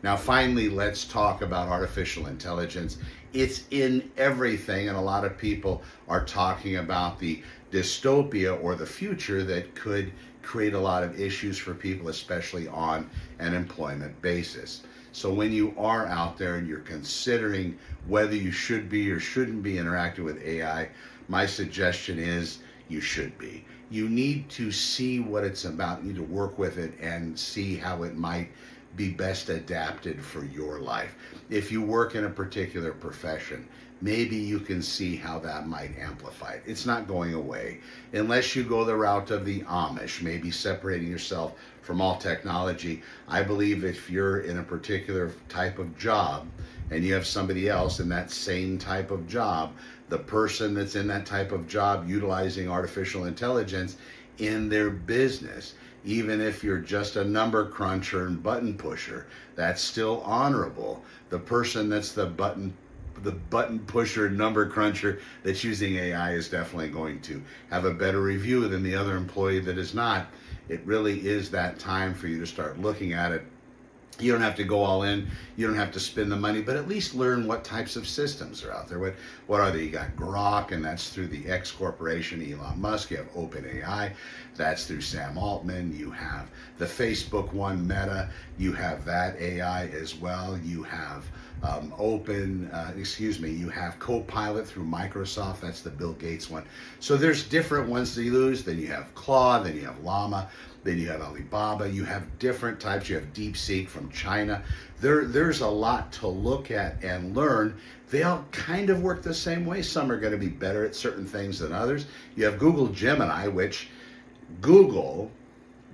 Now, finally, let's talk about artificial intelligence. It's in everything, and a lot of people are talking about the dystopia or the future that could create a lot of issues for people, especially on an employment basis. So when you are out there and you're considering whether you should be or shouldn't be interacting with AI, my suggestion is you should be. You need to see what it's about, you need to work with it and see how it might be best adapted for your life. If you work in a particular profession, maybe you can see how that might amplify it. It's not going away unless you go the route of the Amish, maybe separating yourself from all technology. I believe if you're in a particular type of job and you have somebody else in that same type of job, the person that's in that type of job utilizing artificial intelligence in their business, even if you're just a number cruncher and button pusher, that's still honorable. The person that's the button pusher, number cruncher that's using AI is definitely going to have a better review than the other employee that is not. It really is that time for you to start looking at it. You don't have to go all in. You don't have to spend the money, but at least learn what types of systems are out there. What are they? You got Grok, and that's through the X Corporation, Elon Musk. You have OpenAI, that's through Sam Altman. You have the Facebook one, Meta. You have that AI as well. You have you have Copilot through Microsoft. That's the Bill Gates one. So there's different ones to use. Then you have Claude, then you have Llama, then you have Alibaba. You have different types. You have DeepSeek from China. There's a lot to look at and learn. They all kind of work the same way. Some are going to be better at certain things than others. You have Google Gemini, which Google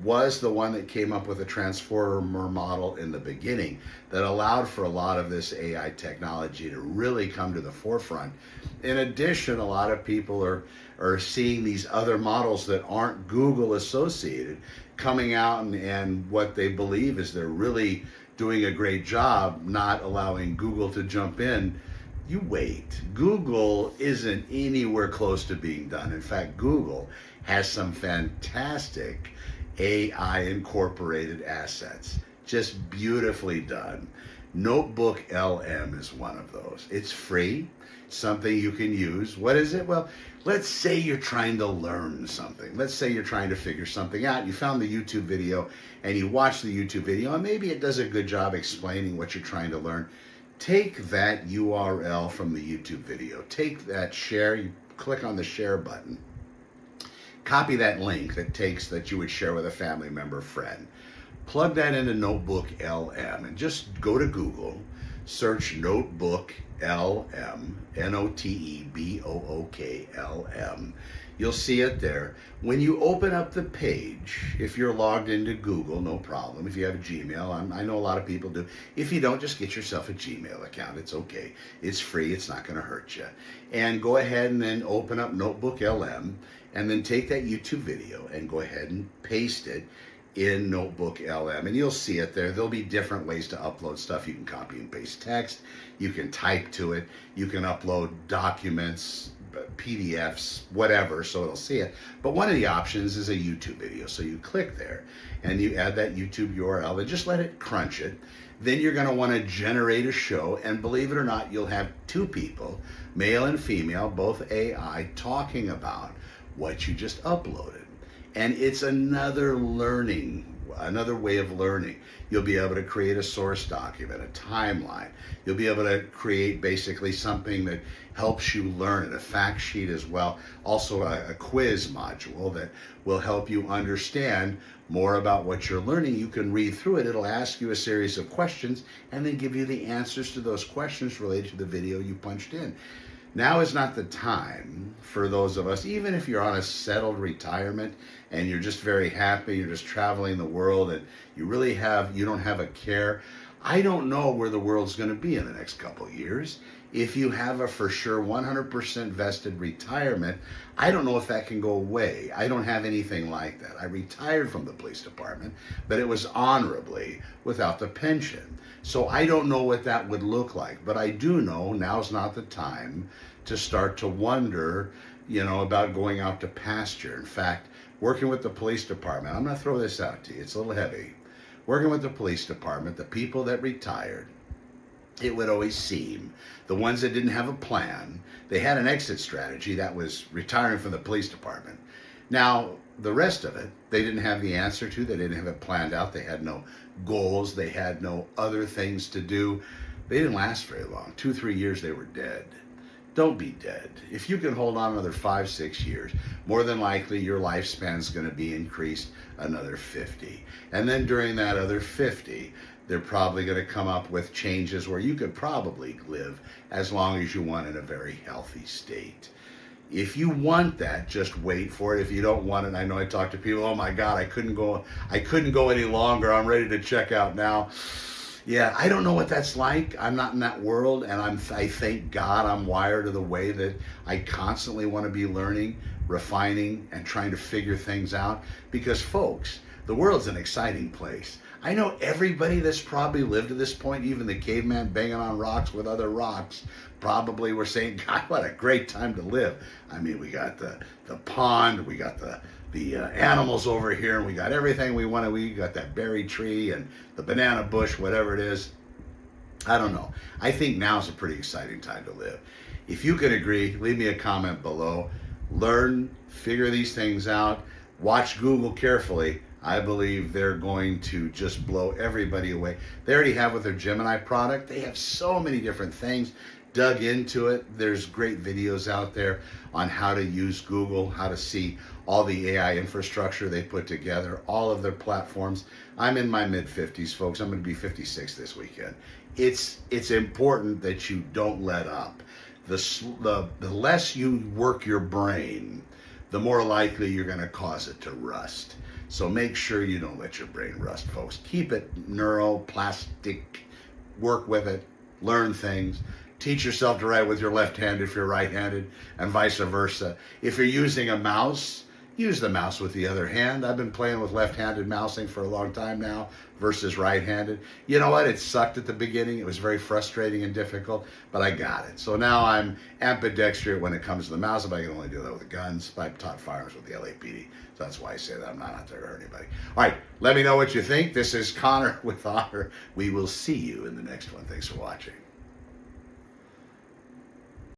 was the one that came up with a transformer model in the beginning that allowed for a lot of this AI technology to really come to the forefront. In addition, a lot of people are seeing these other models that aren't Google associated coming out, and what they believe is they're really doing a great job not allowing Google to jump in. You wait. Google isn't anywhere close to being done. In fact, Google has some fantastic AI incorporated assets, just beautifully done. Notebook LM is one of those. It's free, something you can use. What is it? Well, let's say you're trying to learn something. Let's say you're trying to figure something out. You found the YouTube video and you watch the YouTube video, and maybe it does a good job explaining what you're trying to learn. Take that URL from the YouTube video. Take that share, you click on the share button. Copy that link that you would share with a family member, friend. Plug that into Notebook LM and just go to Google, search Notebook LM, NOTEBOOK LM. You'll see it there. When you open up the page, if you're logged into Google, no problem. If you have a Gmail, I know a lot of people do. If you don't, just get yourself a Gmail account. It's okay. It's free. It's not going to hurt you. And go ahead and then open up Notebook LM, and then take that YouTube video and go ahead and paste it in Notebook LM, and you'll see it there. There'll be different ways to upload stuff. You can copy and paste text, you can type to it, you can upload documents, PDFs, whatever, so it'll see it. But one of the options is a YouTube video. So you click there and you add that YouTube URL and just let it crunch it. Then you're going to want to generate a show, and believe it or not, you'll have two people, male and female, both AI, talking about what you just uploaded. And it's another way of learning. You'll be able to create a source document, a timeline. You'll be able to create basically something that helps you learn it, a fact sheet as well. Also a quiz module that will help you understand more about what you're learning. You can read through it. It'll ask you a series of questions and then give you the answers to those questions related to the video you punched in. Now is not the time for those of us, even if you're on a settled retirement and you're just very happy, you're just traveling the world and you don't have a care. I don't know where the world's going to be in the next couple of years. If you have a for sure 100% vested retirement, I don't know if that can go away. I don't have anything like that. I retired from the police department, but it was honorably without the pension. So I don't know what that would look like, but I do know now's not the time to start to wonder, about going out to pasture. In fact, working with the police department, I'm going to throw this out to you. It's a little heavy. working with the police department, the people that retired, it would always seem the ones that didn't have a plan, they had an exit strategy, that was retiring from the police department. Now, the rest of it, they didn't have the answer to, they didn't have it planned out, they had no goals, they had no other things to do. They didn't last very long. 2-3 years, they were dead. Don't be dead. If you can hold on another 5-6 years, more than likely your lifespan is going to be increased another 50. And then during that other 50, they're probably going to come up with changes where you could probably live as long as you want in a very healthy state. If you want that, just wait for it. If you don't want it, I know I talk to people, oh my God, I couldn't go any longer. I'm ready to check out now. Yeah, I don't know what that's like. I'm not in that world, and I thank God I'm wired to the way that I constantly want to be learning, refining, and trying to figure things out. Because folks, the world's an exciting place. I know everybody that's probably lived to this point, even the caveman banging on rocks with other rocks, probably were saying, God, what a great time to live. I mean, we got the pond, we got the animals over here, and we got everything we wanted. We got that berry tree and the banana bush, whatever it is. I don't know. I think now's a pretty exciting time to live. If you can agree, leave me a comment below. Learn, figure these things out. Watch Google carefully. I believe they're going to just blow everybody away. They already have with their Gemini product. They have so many different things. Dug into it. There's great videos out there on how to use Google, how to see all the AI infrastructure they put together, all of their platforms. I'm in my mid-50s, folks. I'm going to be 56 this weekend. It's important that you don't let up. The less you work your brain, the more likely you're going to cause it to rust. So make sure you don't let your brain rust, folks. Keep it neuroplastic. Work with it. Learn things. Teach yourself to write with your left hand if you're right-handed, and vice versa. If you're using a mouse, use the mouse with the other hand. I've been playing with left-handed mousing for a long time now versus right-handed. You know what? It sucked at the beginning. It was very frustrating and difficult, but I got it. So now I'm ambidextrous when it comes to the mouse, but I can only do that with the guns. I've taught firearms with the LAPD, so that's why I say that. I'm not out there to hurt anybody. All right, let me know what you think. This is Connor with Honor. We will see you in the next one. Thanks for watching.